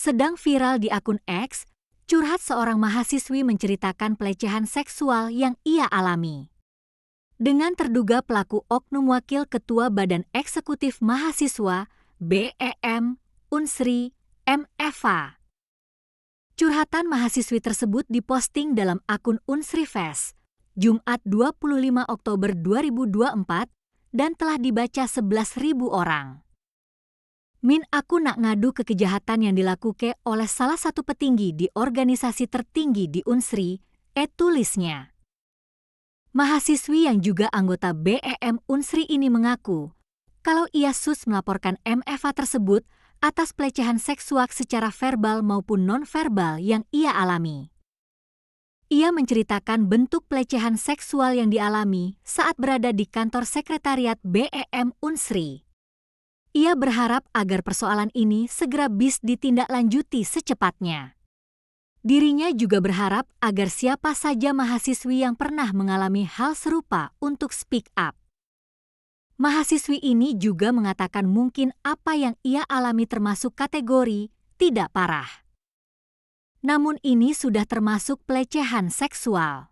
Sedang viral di akun X, curhat seorang mahasiswi menceritakan pelecehan seksual yang ia alami. Dengan terduga pelaku oknum wakil ketua Badan Eksekutif Mahasiswa BEM Unsri M. Eva. Curhatan mahasiswi tersebut diposting dalam akun Unsri Fest, Jumat 25 Oktober 2024 dan telah dibaca 11.000 orang. Min aku nak ngadu ke kejahatan yang dilakukan oleh salah satu petinggi di organisasi tertinggi di Unsri, tulisnya. Mahasiswi yang juga anggota BEM Unsri ini mengaku kalau ia sus melaporkan M. Eva tersebut atas pelecehan seksual secara verbal maupun non-verbal yang ia alami. Ia menceritakan bentuk pelecehan seksual yang dialami saat berada di kantor sekretariat BEM Unsri. Ia berharap agar persoalan ini segera bisa ditindaklanjuti secepatnya. Dirinya juga berharap agar siapa saja mahasiswi yang pernah mengalami hal serupa untuk speak up. Mahasiswi ini juga mengatakan mungkin apa yang ia alami termasuk kategori tidak parah. Namun ini sudah termasuk pelecehan seksual.